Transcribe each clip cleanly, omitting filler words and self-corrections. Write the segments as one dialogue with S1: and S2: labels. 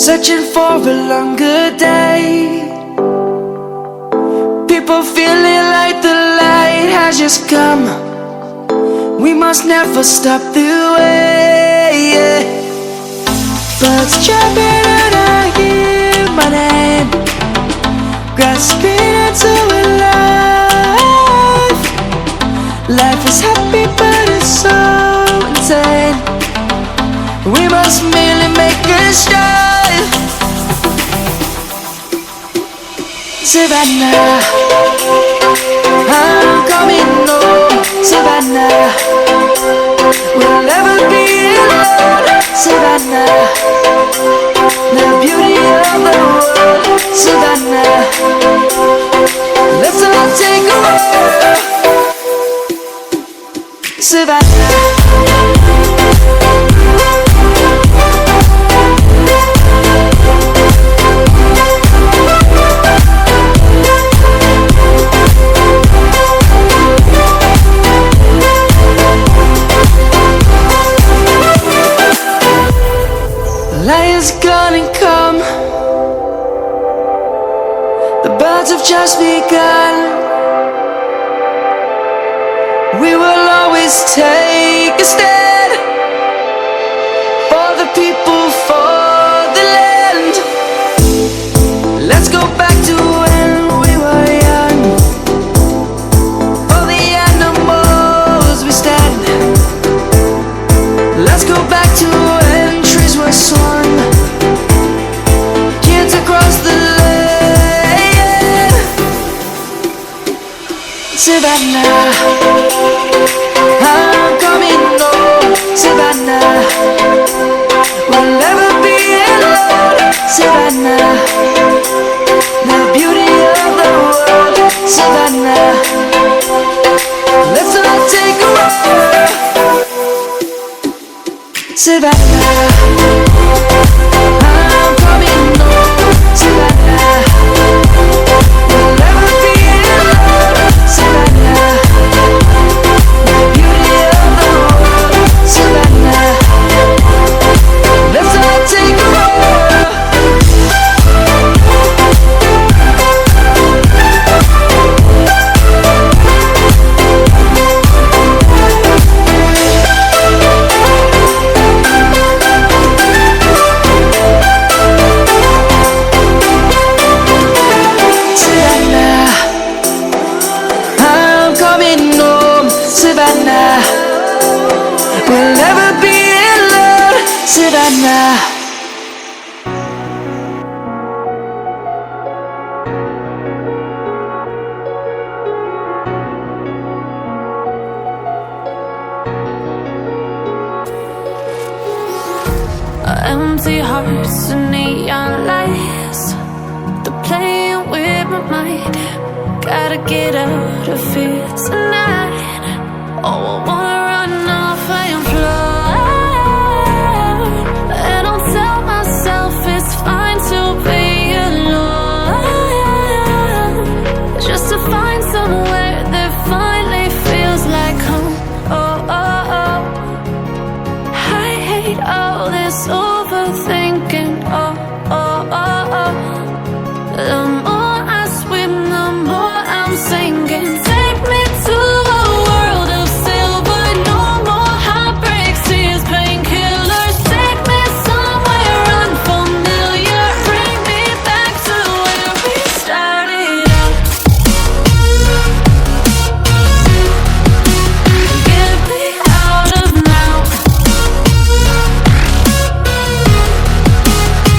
S1: searching for a longer day. People feeling like the light has just come. We must never stop the way. Birds jumping and I hear my name, grasping into a life. Life is happy but it's so insane. We must merely make a start. Savannah, I'm coming home. Savannah, we'll never be alone. Savannah, the beauty of the world. Savannah, let's all take a walk. Savannah. Lion's gonna come. The birds have just begun. We will always take a stand for the people, for the land. Let's go back to when we were young. For the animals we stand. Let's go back to when trees were swung. Kids across the land. Savannah, I'm coming home. Savannah, we'll never be alone. Savannah, the beauty of the world. Savannah, let's all take a walk. Savannah, I'm coming home. Savannah, we'll never be alone. Savannah, the beauty of the world. Savannah, let's all take a walk. Savannah, we'll never be alone. Savannah.
S2: Empty hearts and neon lights, they're playing with my mind. Gotta get out of here tonight. Oh, I wanna run off and fly. And I'll tell myself it's fine to be alone, just to find somewhere that finally feels like home. Oh, oh, oh. I hate all this overthinking. Oh, oh, oh, oh. The more I swim, the more I'm sinking. Take me to a world of silver, no more heartbreaks, tears, painkillers. Take me somewhere unfamiliar, bring me back to where we started out. Get me out of now,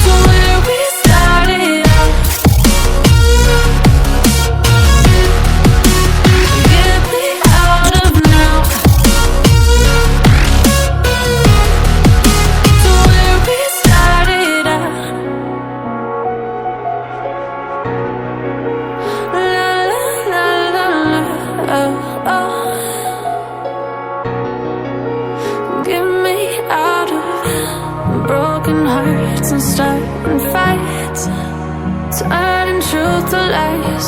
S2: to where we started out. Get me out of now, to where we started out. La la la la la, oh, oh. Get me out of broken hearts and starting fights, turning truth to lies.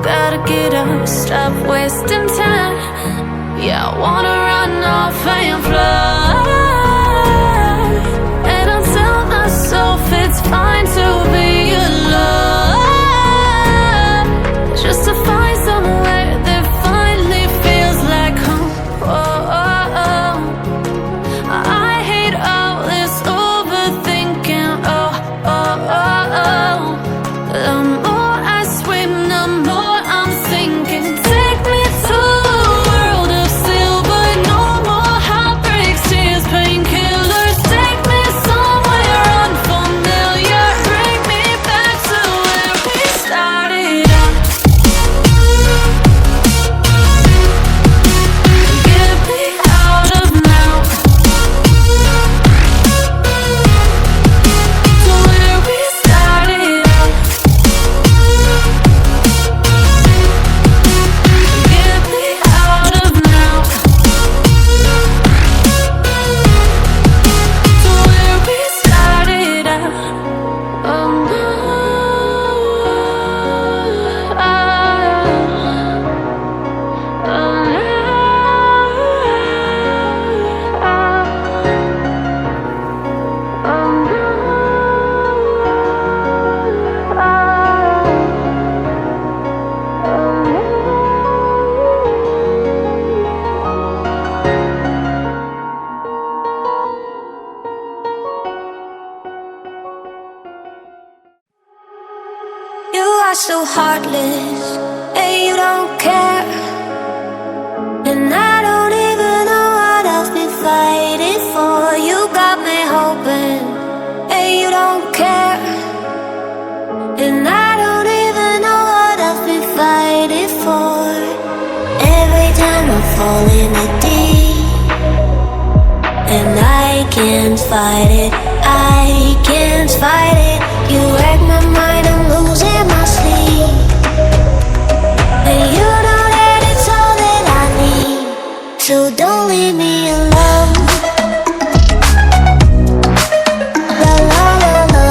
S2: Gotta get up, stop wasting time. Yeah, I wanna run off and fly. And I'll tell myself it's fine to be alone, just to find somewhere that finally feels like home. Oh, oh, oh. I hate all this overthinking. Oh, oh, oh, oh. The more I swim, the more I'm sinking. Take me to a world of silver, no more heartbreaks, tears, painkillers. Take me somewhere unfamiliar, bring me back to where we started out. Get me out of now, to where we started out. Get me out of now, to where we started out. Oh no, you are so heartless, and you don't care. And I don't even know what I've been fighting for. You got me hoping, and you don't care. And I don't even know what I've been fighting for. Every time I fall in the deep, and I can't fight it, I can't fight it. You wreck my mind, I'm losing my sleep. And you know that it's all that I need, so don't leave me alone. La la la la,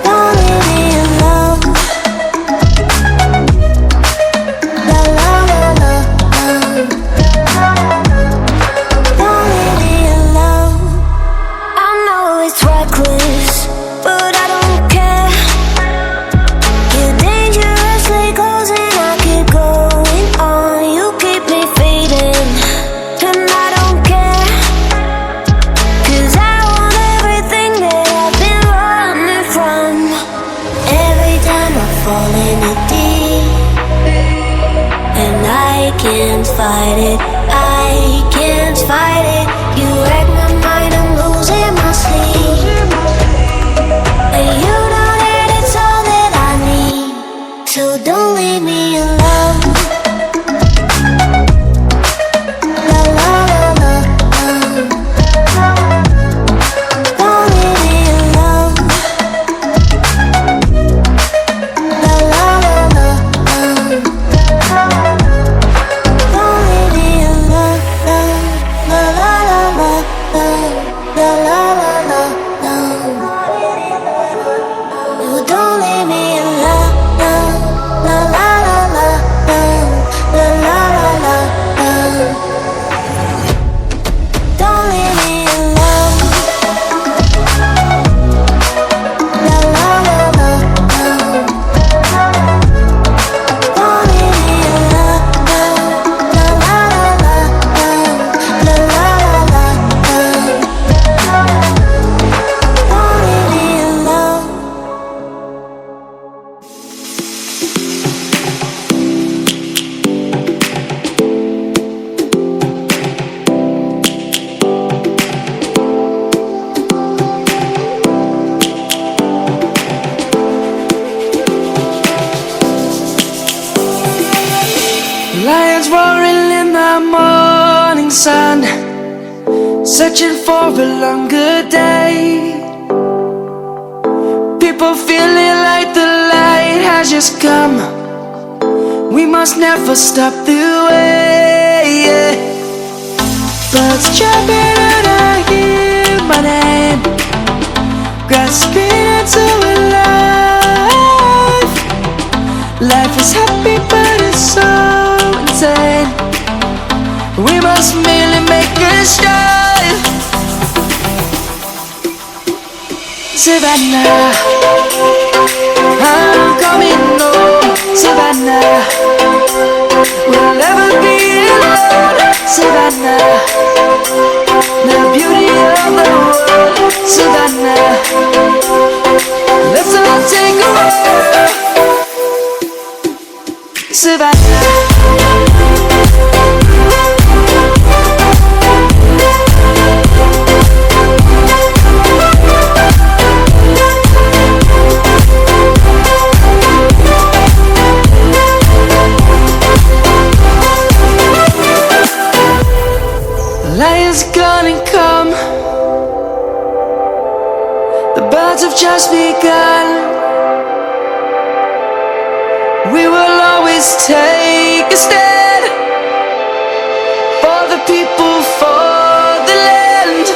S2: don't leave me alone. La la la la, don't leave me alone. I know it's reckless, but I don't care. You're dangerously close and I keep going on. You keep me fading, and I don't care. 'Cause I want everything that I've been running from. Every time I fall in the deep, and I can't fight it, I can't fight it. You wreck my mind, I'm losing my sleep. And you know that it's all that I need, so don't leave me alone. La la la la, don't leave me alone. La la la la, don't leave me alone. La la la la, la la la la, you don't leave me alone. La la la la, la la la la, don't leave me alone. La la la la, don't leave me alone. La la la la, la la la la, don't leave me alone.
S1: Lions roaring in the morning sun, searching for a longer day. People feeling like the light has just come. We must never stop the way. Birds jumping and I hear my name, grasping into a life. Life is happy but it's so insane. We must merely make a strive. Savannah, I'm coming home. Savannah, we'll never be alone. Savannah, the beauty of the world. Savannah, let's all take a walk. Savannah. Lion's gonna come. The birds have just begun. We will always take a stand for the people, for the land.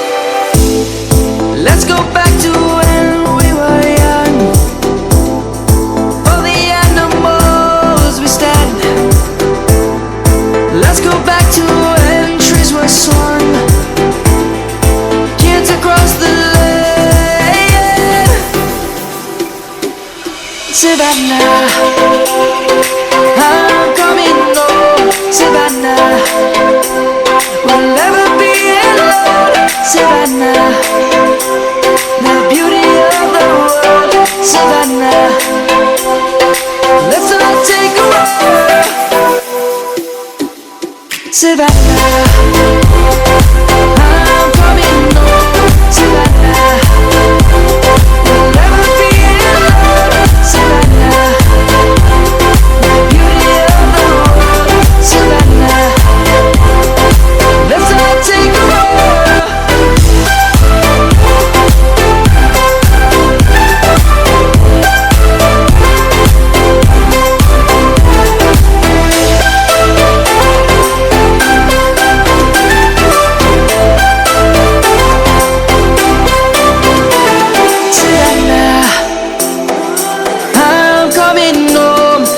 S1: Let's go back to when we were young. For the animals we stand. Let's go back to when trees were swung. Kids across the land. Savannah, I'm coming home. Savannah, we'll never be alone. Savannah, the beauty of the world. Savannah, let's all take a walk. Savannah, I'm coming home. Savannah, we'll never be alone. Savannah, the beauty of the world. Savannah, let's all take a walk.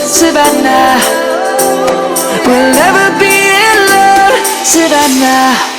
S1: Savannah, we'll never be alone. Savannah.